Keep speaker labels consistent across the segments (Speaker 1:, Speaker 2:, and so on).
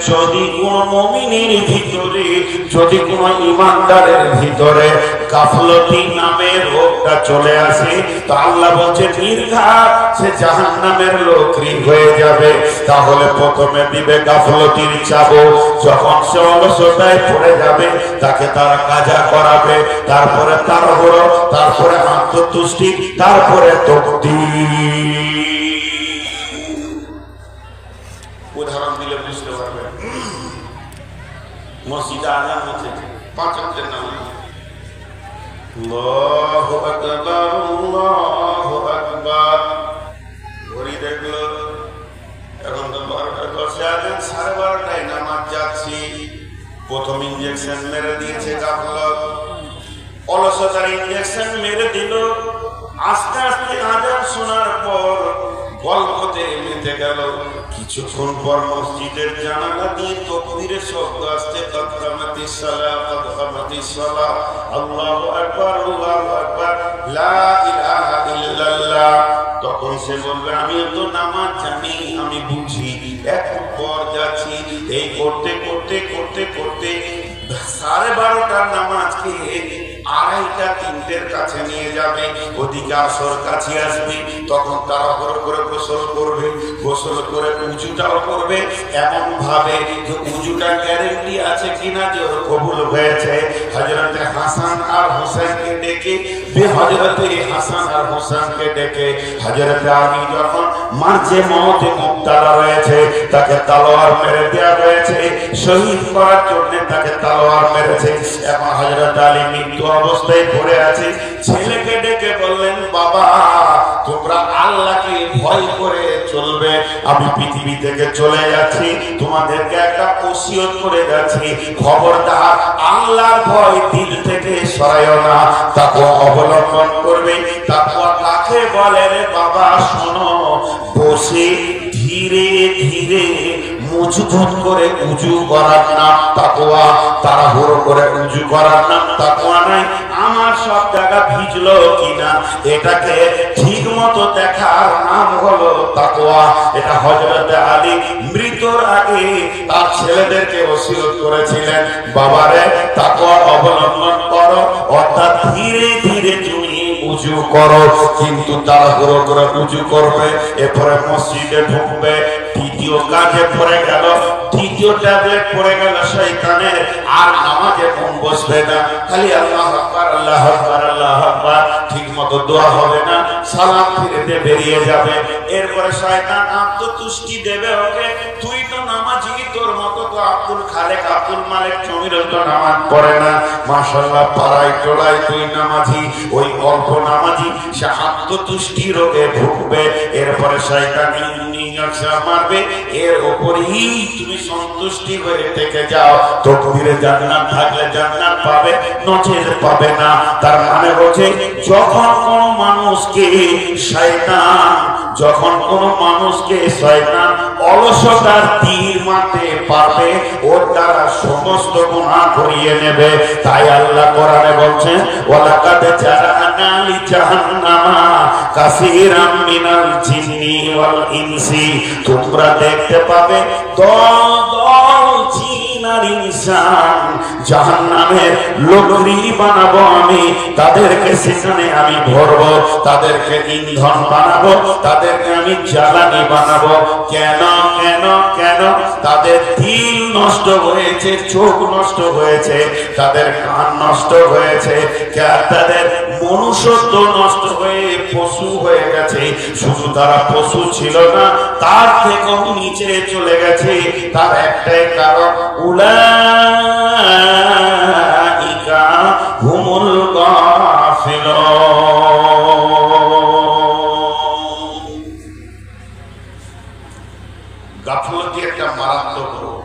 Speaker 1: যদি কোন মুমিনের ভিতরে, যদি কোন ঈমানদারের ভিতরে গাফলতি নামের রোগটা চলে আসে, তো আল্লাহ বলছে নির্ঘাত সে জাহান্নামের লোকরি হয়ে যাবে। তাহলে প্রথমে দিবে গাফলতির চাবুক, যখন সে অলসতায় পড়ে যাবে তাকে তারা কাজা করাবে, তারপরে তাড়াহুড়ো, তারপরে আত্মতুষ্টি, তারপরে তকদীর। উদাহরণ দিলে বুঝতে পারবেন। মসজিদে আযান হচ্ছে, 5 ওয়াক্তের নামাজ, আল্লাহু আকবার আল্লাহু আকবার। ঘড়ি দেখলো এখন তো 12টা 10 আযান, 12:30টায় নামাজ যাচ্ছি। প্রথম ইনজেকশন মেরে দিয়েছে গাফলত, অলসতার ইনজেকশন মেরে দিল। আস্তে আস্তে আযান শোনার পর গল্পতে মেতে গেল। কিছুক্ষণ পর মসজিদের জানালা দিয়ে তাকবীরের শব্দ আসছে, কদ কামাতিস সালাহ কদ কামাতিস সালাহ, আল্লাহু আকবার আল্লাহু আকবার, লা ইলাহা ইল্লাল্লাহ। তখন সে বলবে আমি তো নামাজ জানি, আমি বুঝি। একটু পর যাচ্ছি, এই করতে করতে করতে করতে 12:30টার নামাজকে 2:30টা 3টের কাছে নিয়ে যাবে। ওদিকে আসর কাছে আসবে, তখন তারা করে গোসল করবে, গোসল করে উজুটাও করবে এমন ভাবে যে উজুটা গ্যারেন্টি আছে কিনা যে ওর কবুল হয়েছে। হযরতে হাসান আর হোসেনকে ডেকে, হযরতে হাসান আর হোসেনকে ডেকে হযরতে আলী যখন মার্জে মওতে মুবতালা রয়েছে, তাকে তলোয়ার মেরে দেওয়া হয়েছে, শহীদ করার জন্য তাকে তলোয়ার মেরেছে। এবং হযরত আলী মৃত্যু অবস্থায় পড়ে আছে। ছেলেকে ডেকে বললেন, বাবা তোমরা আল্লাহকে ভয় করে চলবে, আমি পৃথিবী থেকে চলে যাচ্ছি, তোমাদেরকে একটা ওসিয়ত করে যাচ্ছি, খবরদার আল্লাহর ভয় দিল থেকে সরাইও না, তাকওয়া অবলম্বন করবে। তাকওয়া কাকে বলে রে বাবা? শোনো, বসে ধীরে ধীরে মজবুত করে উজু করার নাম তাকওয়া, তাড়াহুড়ো করে উজু করার নাম তাকওয়া নাই। আমার সব জায়গা ভিজলো কিনা এটাকে ঠিক মতো দেখার নাম হলো তাকওয়া। এটা হযরত আলী মৃত্যুর আগে তার ছেলেদেরকে ওসিয়ত করেছিলেন, বাবারে তাকওয়া অবলম্বন করো, অর্থাৎ ধীরে ধীরে তুমি উজু করো, কিন্তু তাড়াহুড়ো করে উজু করবে, এরপরে মসজিদে ঢুকবে। দ্বিতীয় কাজে পড়ে গেল, দ্বিতীয় ট্যাবলেট পড়ে গেল শয়তানের, আর নামাজে মন বসবে না, খালি আল্লাহু আকবার আল্লাহু আকবার আল্লাহু আকবার, ঠিক মতো দোয়া হবে না, সালাম ফিরে দিয়ে বেরিয়ে যাবে। এরপরে শয়তান আত্মতুষ্টি দেবে ওকে, তুই তো নামাজি, তোর মতো তো আব্দুল খালেক আব্দুল মালিক জমিরও তো নামাজ পড়ে না, মাশাআল্লাহ পাড়ায় টোলায় তুই নামাজি। ওই অল্প নামাজি সে আত্মতুষ্টি রোগে ভুগবে। এরপরে শয়তান ইনজেকশন মারবে, এর উপরেই তুমি সন্তুষ্টি হয়ে থেকে যাও। তাকদীরে জান্নাত থাকলে জান্নাত পাবে, নচেত পাবে না। তার মানে হচ্ছে যখন কোন মানুষকে শয়তান অলসতার তীর মারতে পারবে, ওর দ্বারা সমস্ত গুনাহ করিয়ে নেবে। তাই আল্লাহ কোরআনে বলছেন, ওয়ালাকাদ জাআনা লিজাহান্নামা কাসীরাম মিনাল জিন্নি ওয়াল ইনসি, তোমরা দেখতে পাবে দল দল জিন আর ইনসান জাহান্নামের লোকরি বানাবো আমি, তাদেরকে সেখানে আমি ভরবো, তাদেরকে ইন্ধন বানাবো, তাদেরকে আমি জ্বালানি বানাবো। কেন কেন কেন? তাদের দিল নষ্ট হয়েছে, চোখ নষ্ট হয়েছে, তাদের কান নষ্ট হয়েছে, তাদের মনুষ্যত্ব নষ্ট হয়ে পশু হয়ে গেছে। শুধু তারা পশু ছিল না, তার থেকেও নিচে চলে গেছে। তার একটাই কারণ, উলাইকা হুমুল গাফিলুন। গাফলতি একটা মারাত্মক রোগ।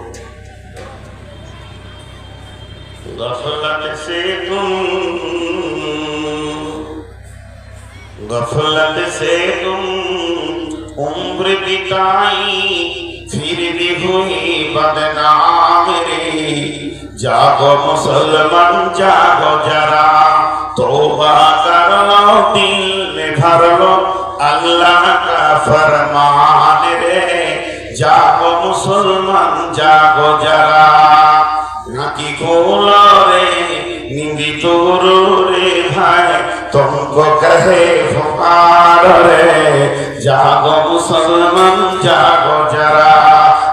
Speaker 1: गफलत से तुम उम्र बिताई, फिर भी हुई बदनाम रे। जागो मुसलमान जागो जरा, तौबा कर लो, दिल में भर लो अल्लाह का फरमान रे। জাগো মুসলমান জাগো যারা, নাকি গোলরে নিন্দিত রে ভাই तुमको कहे पुकार रे, जागो मुसलमान जागो जरा,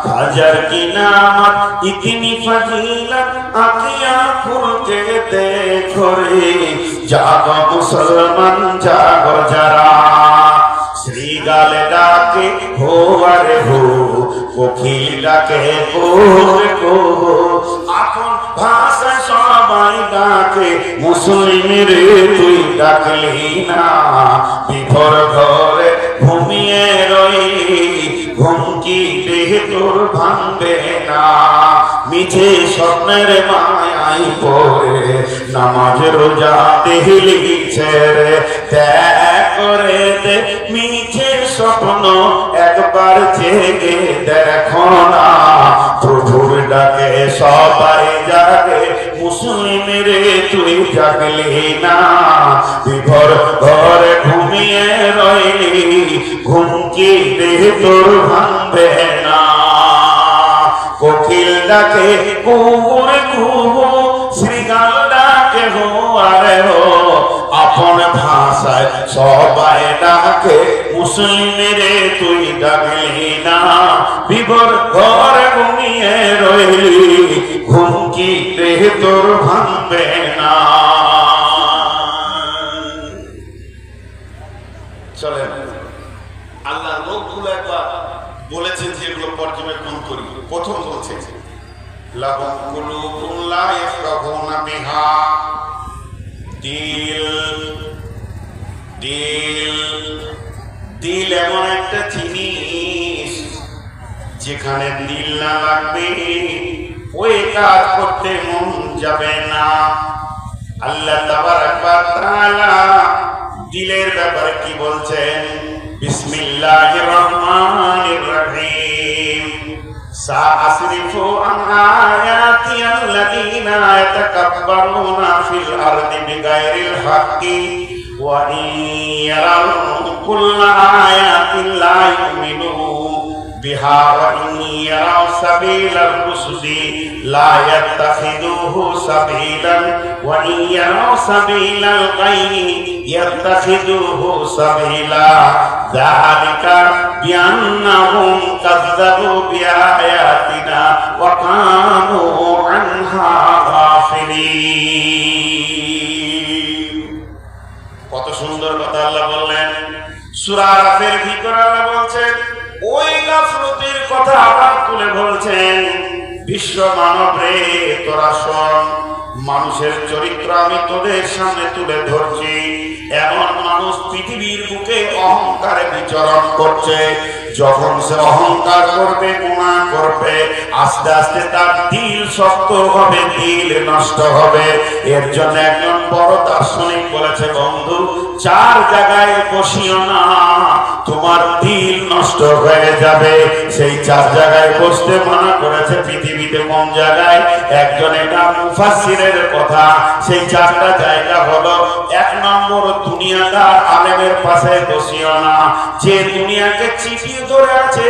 Speaker 1: फजर की नामत इतनी फजीलत आँखियाँ खुल के देखो रे, जागो मुसलमान जागो जरा। श्रीगाल डाके हो अरे हो, कोकिल डाके को आपन भाषा সবাই ডাকে, মুসলিম রে তুই ডাকলি না, বিভোর ঘরে ঘুমিয়ে রইলি, ঘুম কি দেহ তোর ভাঙবে না, মিছে স্বপ্নের মায়াই পড়ে নামাজ রোজা দেহলি ছেড়ে, ত্যাগ করে দে মিছে স্বপ্ন একবার জেগে দেখো না, প্রভুর ডাকে সবাই জাগে, মুসলিম রে তুই জাগলি না, বিভোর ঘরে ঘুমিয়ে রইলি, ঘুম কি দেহ তোর ভাঙবে না, কোকিল ডাকে কুহুর কুহু, শ্রীগাল ডাকে হো আরে হো, আপন ভাষায় সবাই ডাকে, মুসলিম রে তুই ডাকলি না, বিভোর ঘরে ঘুমিয়ে রইলি, ঘুম কি দেহ তোর ভাঙবে না। চলেন আল্লাহ লোকগুলো একবার বলেছেন যেগুলো পর্যবেক্ষণ করি। প্রথম বলছে লাহুম কুলুবুন লা ইয়াফকাহুনা বিহা, দিল দিল দিল এমন একটা জিনিস যেখানে দিল না লাগবে ওই কাজ করতে মন যাবে না। আল্লাহ তাবারাক ওয়া তাআলা দিলের ব্যাপারে কি বলছেন? বিসমিল্লাহির রহমানির রহিম, সাআসরিফু আন আয়াতি আল্লাযীনা ইয়াতাকাব্বারুনা ফিল আরদি বিগাইরিল হাক্কি ওয়া ইন ইয়ারাউ কুল্লা আয়াতিন লা ইউমিনু বিহা ওয়া ইন ইয়ারাউ সাবিলার রুসুলি লা ইয়াত্তাখিযুহু সাবিলান ওয়া ইন ইয়ারাউ সাবিলাল গায়ি ইয়াত্তাখিযুহু সাবিলা, যালিকা বিআন্নাহুম কাযযাবু বিআয়াতিনা ওয়া কানু আনহা গাফিলিন। কত সুন্দর কথা আল্লাহ বললেন। সূরা আরাফের ভিতরে আল্লাহ বলছেন ওই গাফলতির কথা আবার তুলে বলছেন, বিশ্ব মানব রে তোরা শোন, মানুষের চরিত্র আমি তোদের সামনে তুলে ধরছি। এমন মানুষ পৃথিবীর বুকে অহংকারে বিচরণ করছে, যখন সে অহংকার করবে, গুনাহ করবে, আস্তে আস্তে তার দিল শক্ত হবে, দিল নষ্ট হবে। এর জন্য একজন বড় দার্শনিক বলেছে, বন্ধু চার জায়গায় বসিও না, তোমার দিল নষ্ট হয়ে যাবে। সেই চার জায়গায় বসতে মানা করেছে পৃথিবীতে। কোন জায়গায়? একজন এটা মুফাসসিরের কথা। সেই চারটা জায়গা হলো, এক নম্বর দুনিয়াদার আলেমের পাশে বসিও না, যে দুনিয়াকে চিপিয়ে ধরে আছে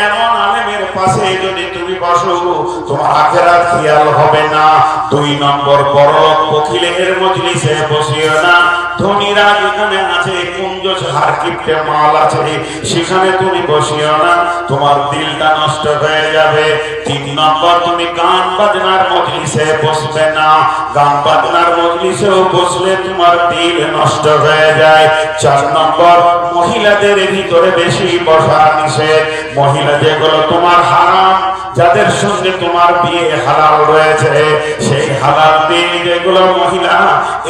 Speaker 1: এমন আলেমের পাশে যদি তুমি বসো তোমার আখিরাত খেয়াল হবে না। দুই নম্বর বড় বকিলের মজলিসে বসিও না, ধনীরা যেখানে আছে, কুঞ্জ হারকিপ্টে মাল আছে, সেখানে তুমি বসিও না, তোমার দিলটা নষ্ট হয়ে যাবে। তিন নম্বর তুমি গান বাজনার মজলিসে বসবে না, গান বাজনার মজলিসেও বসলে তোমার দিল নষ্ট হয়ে যায়। চার নম্বর মহিলাদের ভিতরে বেশি বসা নিষেধ। মহিলা যেগুলো তোমার হারাম, যাদের সঙ্গে তোমার বিয়ে হালাল রয়েছে, সেই হালাল বিয়ে যেগুলো মহিলা,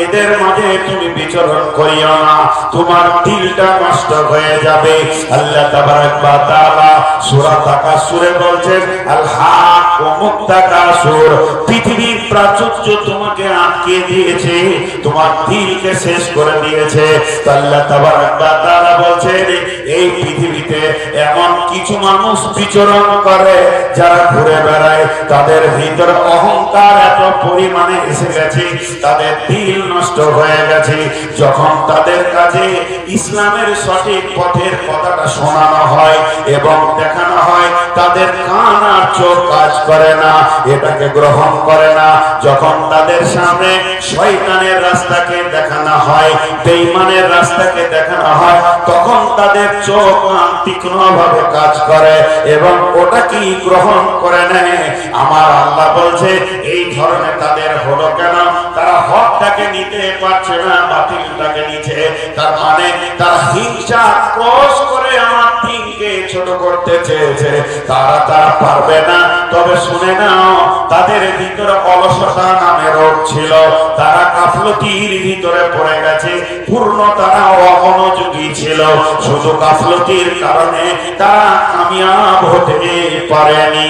Speaker 1: এদের মাঝে তুমি বিচরণ করিও না, তোমার দিলটা নষ্ট হয়ে যাবে। আল্লাহ তাবারাক ওয়া তাআলা সূরা তাকাসুরে বলছেন, আল হাকুমুত তাকাসুর, পৃথিবীর প্রাচুর্য তোমাকে আটকে দিয়েছে, তোমার দিলকে শেষ করে দিয়েছে। আল্লাহ তাবারাক ওয়া তাআলা বলছেন, এই পৃথিবীতে এমন কিছু মানুষ বিচরণ করে যারা ঘুরে বেড়ায় তাদের ভিতরে অহংকার এত পরিমাণে এসে গেছে, তাদের দিল নষ্ট হয়ে গেছে। যখন তাদের কাছে ইসলামের সঠিক পথের কথাটা শোনানো হয় এবং দেখানো হয়, তাদের কান আর চোখ কাজ করে না, এটাকে গ্রহণ করে না। যখন তাদের সামনে শয়তানের রাস্তাকে দেখানো হয়, বেঈমানের রাস্তাকে দেখানো হয়, তখন তাদের চোখ কান তীক্ষ্ণভাবে কাজ করে এবং ওটা কি গ্রহণ করে নেয়। আমার আল্লাহ বলছে এই ধরনের তাদের হলো কেন? তারা হকটাকে নিতে পারছে না, বাতিলটাকে নিচ্ছে। তার মানে তারা হিংসা ক্রোশ করে আমার দিনকে ছোট করতে চেয়েছে, তারা পারবে না। তবে শুনে নাও, তাদের ভিতরে অলসতা নামে রোগ ছিল, তারা গাফলতির ভিতরে পড়ে গেছে, পূর্ণ তারা অমনোযোগী ছিল। শুধু গাফলতির কারণে তারা কামিয়াব হতে পারেনি।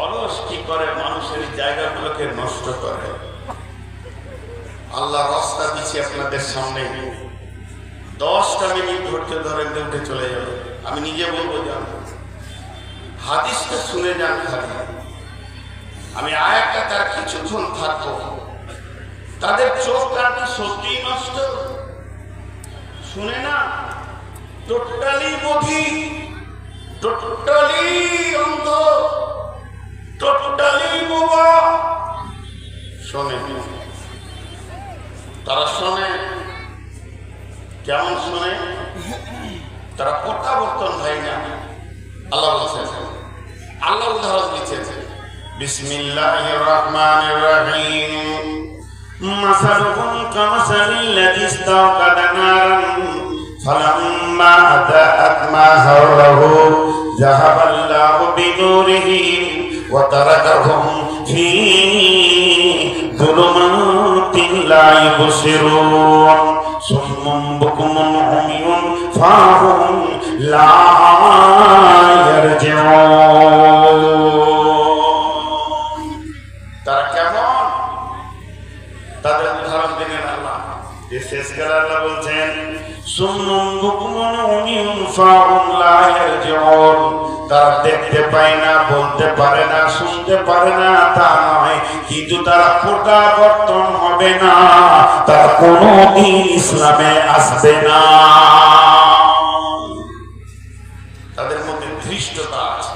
Speaker 1: অলস কি করে? মানুষের জায়গাগুলোকে নষ্ট করে। আল্লাহ রাস্তা দিচ্ছে আপনাদের সামনে, 10টা মিনিট ধৈর্য ধরেন, উঠে চলে যাবে। আমি নিজে বলবো, যান হাদিসটা শুনে যান খালি। আমি আয়াতটা তার কিছুক্ষণ থাকবো। তাদের চোখ কাটা সত্যি নষ্ট, শুনে না, টোটালি বধির, টোটালি অন্ধ, টোটালি বোবা। শোনে, তারা শোনে। কেমন শোনে? তারা প্রত্যাবর্তন হয় না। আল্লাহ বলছেন, আল্লাহ উদাহরণ দিচ্ছেন, বিসমিল্লাহির রহমানির রহিম, মাসালুহুম কামাসালিল্লাযী ইসতাওকাদা নারান ফালাম্মা আতাআত মা হাওলাহু যাহাবাল্লাহু বিনূরিহিম ওয়া তারাকাহুম ফী যুলুমাতিন লা ইবসিরুন সুম্মুন বুকুমুন উমিয়ুন ফাহুম লা ইয়ারজিউন। তারা কেমন? তাদের উদাহরণ দিলেন আল্লাহ। শেষকালে আল্লাহ বলছেন, সুম্মুন বুকুমুন উমিয়ুন ফাহুম লা ইয়ারজিউন। তারা দেখতে পায় না, বলতে পারে না, শুনতে পারে না তা নয়, কিন্তু তারা প্রত্যাবর্তন হবে না, তারা কোনদিন ইসলামে আসবে না। তাদের মধ্যে ধৃষ্টতা আছে,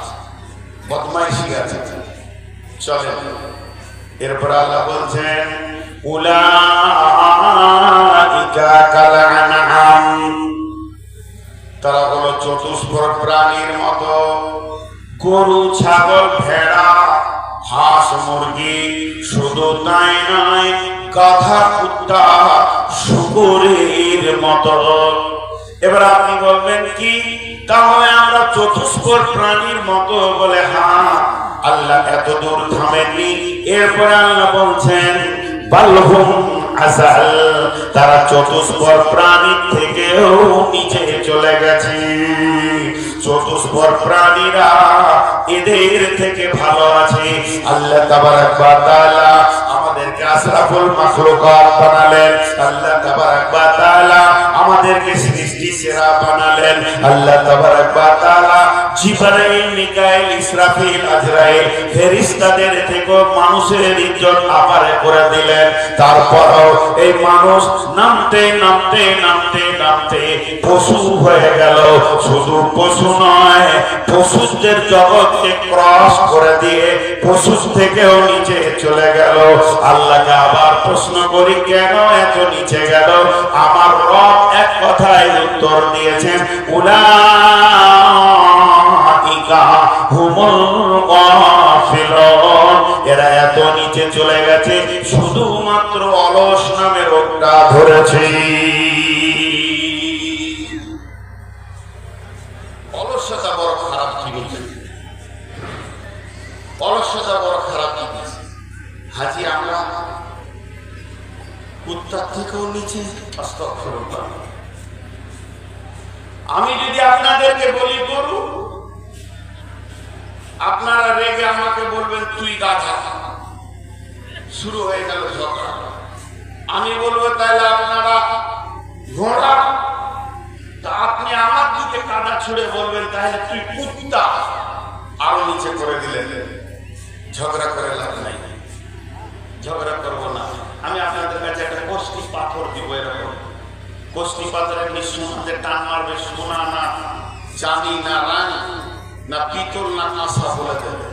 Speaker 1: বদমাইশি আছে। চলেন এরপর আল্লাহ বলছেন, উলাইকা কাল আনআম, তারা হলো চতুষ্পদ প্রাণীর মতো, গরু, ছাগল, ভেড়া, হাঁস, মুরগি। শুধু তাই নয়, গাধা, কুত্তা, শুকরের মতো। এবার আপনি বলবেন কি, তাহলে আমরা চতুষ্পদ প্রাণীর মতো বলে? হ্যাঁ, আল্লাহ এত দূর থামেননি। এরপর আল্লাহ বলছেন, বালহুম আযাল, তারা চতুষ্পদ প্রাণীর থেকেও নিচে চলে গেছে। চতুষ্পদ প্রাণীরা এদের থেকে ভালো আছে। আল্লাহ তাবারাক ওয়া তাআলা আমাদেরকে আশরাফুল মাখলুকাত বানালেন। আল্লাহ তাবারাক ওয়া তাআলা আমাদেরকে সৃষ্টি সেরা বানালেন। আল্লাহ তাবারাক ওয়া তাআলা জিবরাইল, মিকাইল, ইসরাফিল, আজরাইল ফেরেশতাদের থেকেও মানুষের ইজ্জত আপারে করে দিলেন। তারপরও এই মানুষ নামতে নামতে নামতে নামতে পশু হয়ে গেল। শুধু পশু নয়, পশুদের জগৎকে ক্রস করে দিয়ে পশু থেকেও নিচে চলে গেল। আল্লাহকে আবার প্রশ্ন করি, কেন এত নিচে গেল? আমার রব এক কথায় উত্তর দিয়েছেন, উলাইকা হুমুল গাফিলুন, এরা এত নিচে চলে গেছে শুধুমাত্র অলস নামে রোগটা ধরেছে। অলসতা বড় খারাপ জিনিস, অলসতা বড় খারাপ জিনিস। হাজি আমরা কুত্তার থেকেও নিচে। আস্তাগফিরুল্লাহ। আমি যদি আপনাদেরকে বলি গরু, আপনারা রেগে আমাকে বলবেন তুই গাধা, শুরু হয়ে গেল ঝগড়া। আমি বলবো তাহলে আপনারা ঘোড়া, ছুড়ে বলবেন তাহলে তুই কুত্তা, আরো নিচে করে দিলেন। ঝগড়া করে লাভ নাই, ঝগড়া করবো না। আমি আপনাদের কাছে একটা কষ্টি পাথর দিব, এরকম কষ্টি পাথরের নিঃসন্দেহে টান মারবে সোনা না চাঁদি না রানী না পিতল না কাঁসা বলে দেবে।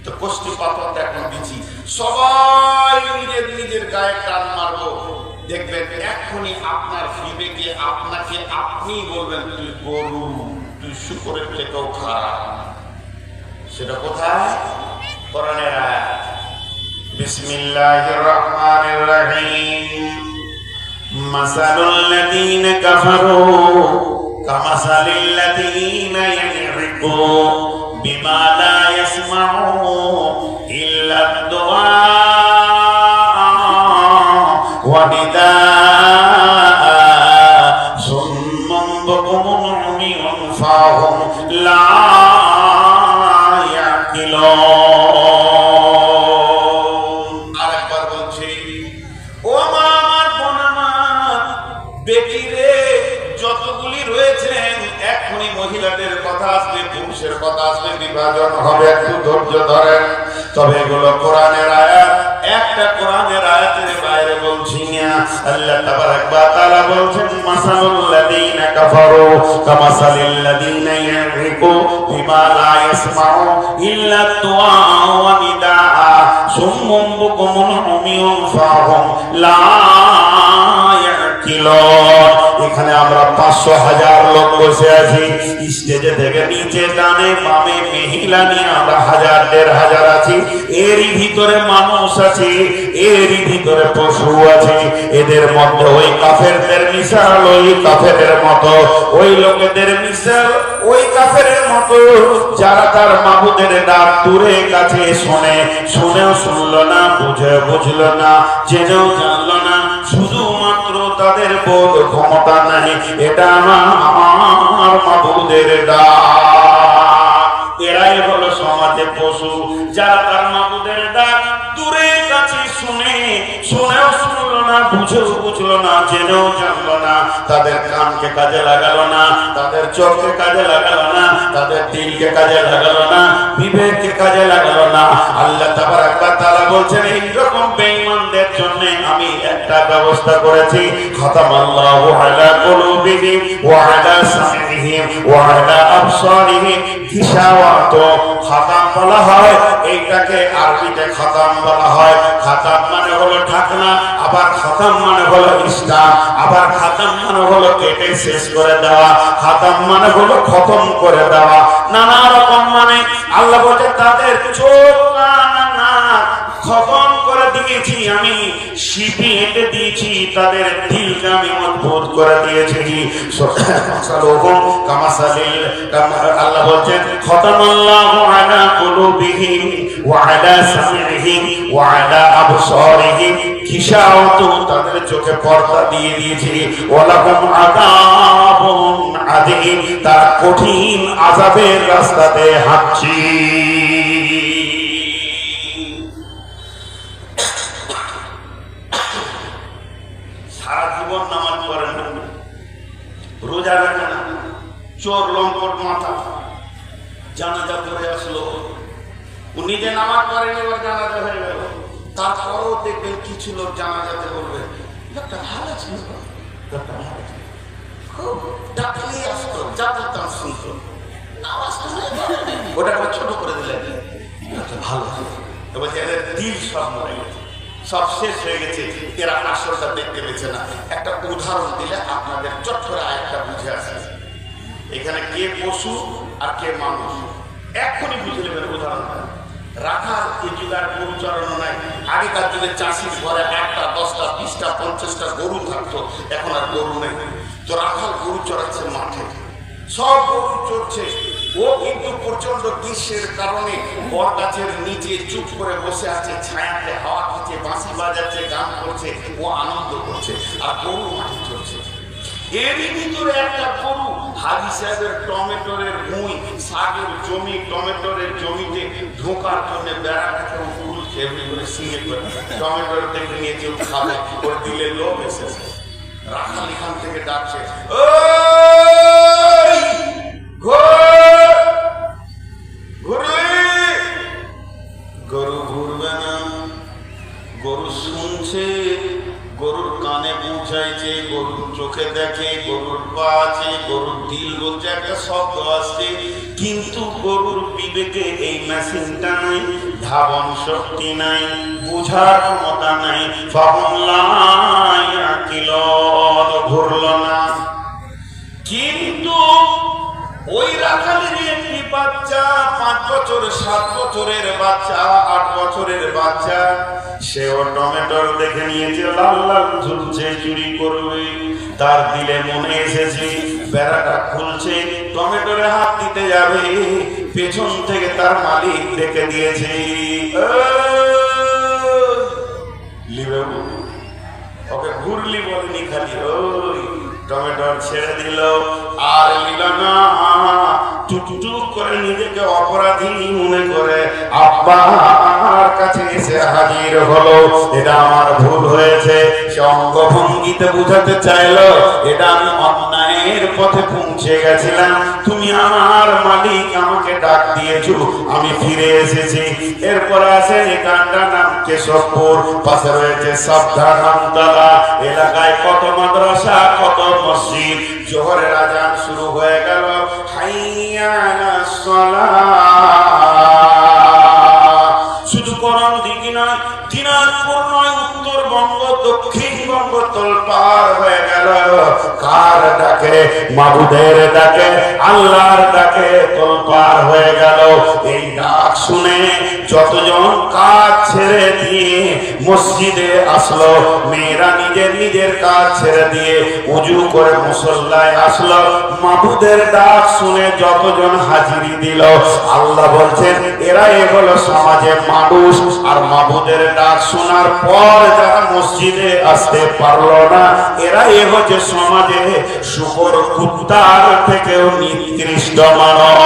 Speaker 1: তো কষ্টি পাথরটা এখন দিচ্ছি, সবাই নিজের নিজের গায়ে টান মারবো, দেখবেন এক্ষুনি আপনার বিবেকে আপনাকে আপনি বলবেন তুই গরু, তুই শুকরের থেকেও খারাপ। সেটা কোথায়? কোরআনের আয়াত। বিসমিল্লাহির রহমানির রহিম। মাসালুল লাযীনা কাফারু কামাসালিল লাযীনা ইয়ানইকু বিমা লা ইয়াসমাউ ইল্লা দুআ ওয়া নিদাআ সুম্মুন বুকুমুন উমিয়ুন ফাহুম লা ইয়াকিলুন। আরেকবার বলছি, ও আমার বোন আমার বেটিরে, যতগুলি রয়েছেন এখনই মহিলাদের কথা আসবে, পুরুষের কথা আসবে, বিভাজন হবে, একটু ধৈর্য ধরেন। তবে এগুলো কোরআনের আয়াত, একটা কোরআনের আয়াতের বাইরে বলছি না। আল্লাহ তাবারাক ওয়া তাআলা বলছেন মাসালুল লাযীনা কাফারু কামাসালিল লাযীনা ইয়ানইকু বিমা লা ইয়াসমাউ ইল্লা দুআ ওয়া নিদাআ সুম্মুন বুকুমুন উমিয়ুন ফাহুম লা ইয়াকিলুন। এখানে আমরা 500,000 লোক বসে আছি, স্টেজে থেকে নিচে ডানে বামে মহিলা নিয়ে আমরা 1000-1500 আছি। এরই ভিতরে মানুষ আছে, এরই ভিতরে পশু আছে। এদের মধ্যে ওই কাফেরদের মিশাল ওই কাফেরের মতো, ওই লোকেদের মিশাল ওই কাফেরের মতো, যারা তার মাবুদের ডাক দূরে কাছে শোনে, শুনেও শুনলো না, বুঝলো না, জেনেও জানলো না, শুধুমাত্র তাদের বোধ ক্ষমতা নাই। এটা আমার মাবুদের ডাক। এরাই হলো সমাজে পশু, যারা তার মাবুদের ডাক দূরে কাছে শুনে, শুনেও শুনলো না, বুঝলো না, জেনেও জানলো না, তাদের কানকে কাজে লাগালো না, তাদের চোখকে কাজে লাগালো না, তাদের দিলকে কাজে লাগালো না, বিবেককে কাজে লাগালো না। আল্লাহ তাবারাক ওয়া তাআলা বলছেন এইরকম বেঈমানদের জন্য আমি একটা ব্যবস্থা করেছি। খাতামাল্লাহু আলা কুলুবিহিম ওয়া আলা সামিহিম ওয়া আলা আবসারিহিম গিশাওয়াত। খাতাম বলা হয় এইটাকে, আরবিতে খাতাম বলা হয়। খাতাম মানে হলো ঢাকনা, আবার খাতাম মানে হলো ইসলাম, আবার খাতাম মানে হলো কেটে শেষ করে দেওয়া, খাতাম মানে হলো খতম করে দেওয়া, নানা রকম মানে। আল্লাহ বলছে তাদের চোখ কান নাক খতম করে দিয়েছি আমি, শিপি এঁটে দিয়েছি, তাদের দিলকে আমি মজবুত করে দিয়েছি। আল্লাহ বলছেন খতামাল্লাহু আলা কুলুবিহিম ওয়া আলা সামিহিম ওয়া আলা আবসারিহিম গিশাওয়াতুন, তাদের চোখে পর্দা দিয়ে দিয়েছি। ওয়া লাহুম আযাবুন আযীম, তারা কঠিন আযাবের রাস্তাতে হাঁটছে। সারা জীবন নামাজ পড়েন না, রোজা রাখেন না, চোর লম্পট মাথা, জানাজা পড়ে আসলো, ও নিজে নামাজ পড়েন, এবার জানাজা হয়ে গেল, তারপরেও দেখবেন কিছু লোক জানাজাতে বলবে লোকটা ভালো ছিল, লোকটা ভালো ছিল, খুব ডাকলেই আসতো, যা বলতাম শুনতো, নামাজ তো ওটাকে ছোট করে দিলেন, ভালো ছিল। এবার এদের দিল সব মরে গেছে, সব শেষ হয়ে গেছে, এরা আসলটা দেখতে পেয়েছে না। একটা উদাহরণ দিলে আপনাদের চট করে আরেকটা বুঝে আসে, এখানে কে পশু আর কে মানুষ এক্ষুনি বুঝে নেবেন উদাহরণটা। রাখাল এই যুগে আর গরু চড়ানো নাই। আগেকার যুগে চাষির ঘরে 1টা 10টা 20টা 50টা গরু থাকতো, এখন আর গরু নেই। তো রাখাল গরু চড়াচ্ছে মাঠে, সব গরু চড়ছে, ও কিন্তু প্রচন্ড গ্রীষ্মের কারণে বট গাছের নিচে চুপ করে বসে আছে, ছায়াতে হাওয়া খাচ্ছে, বাঁশি বাজাচ্ছে, গান করছে, ও আনন্দ করছে, আর গরু মাঠে চড়ছে। এরই ভিতরে একটা গরু হাজি সাহেবের টমেটোরের ভুঁই, শাকের জমি, টমেটোরের জমিতে ঢোকার জন্য বেড়া কাছে ফুল খেয়ে করে সিঙে করে টমেটোর দেখে নিয়ে কেউ খাবে, ওর দিলে লোভ এসেছে। রাখাল এখান থেকে ডাকছে, গরুর দিল বলছে একটা শব্দ আসছে, কিন্তু গরুর বিবেকে এই মেশিনটা নাই, ধাবন শক্তি নাই, বুঝার ক্ষমতা নাই, ঘুরল না। কিন্তু ওই রাখালের একটি বাচ্চা, 5 বছর 7 বছরের বাচ্চা, 8 বছরের বাচ্চা, সেও টমেটোর দেখে নিয়েছে লাল লাল ঝুলছে, চুরি করবে। তার দিলে মনে এসেছে বেড়াটা খুলছে, টমেটোরে হাত দিতে যাবে, পেছন থেকে তার মালিক ডেকে দিয়েছে, ওকে ঘুরলি বলেনি, খালি ওই টমেটো ছেড়ে দিল, আর নিল না। টুকটুক করে নিজেকে অপরাধী মনে করে আব্বার কাছে এসে হাজির হলো, এটা আমার ভুল হয়েছে। সে অঙ্গভঙ্গিতে বুঝাতে চাইলো এটা আমি অন্যায়ের পথে পৌঁছে গেছিলাম, তুমি আমার মালিক, আমাকে ডাক দিয়েছো, আমি ফিরে এসেছি। এরপর আছে এখানটা নাম কেশবপুর, পাশে রয়েছে সাবধান নামতলা। এলাকায় কত মাদ্রাসা, কত মসজিদ। জোহরের আজান শুরু হয়ে গেল, হাইয়া আলাস সালাহ। শুধু করম দিঘি নয়, দিনাজপুর নয়, উত্তরবঙ্গ দক্ষিণবঙ্গ তোলপাড় হয়ে গেল। কার ডাকে? মাবুদের ডাকে, আল্লাহর ডাকে তোলপাড় হয়ে গেল। এই ডাক শুনে যতজন কাজ ছেড়ে দিয়ে মসজিদে আসলো, মেয়েরা নিজের নিজের কাজ ছেড়ে দিয়ে উজু করে মুসল্লায় আসলো। মাবুদের ডাক শুনে যতজন হাজিরি দিল, আল্লাহ বলছেন এরাই হলো সমাজে মানুষ। আর মাবুদের ডাক শোনার পর যারা মসজিদে আসতে পারলো না, এরাই হচ্ছে সমাজে শুকর কুত্তার থেকেও নিকৃষ্ট মানব।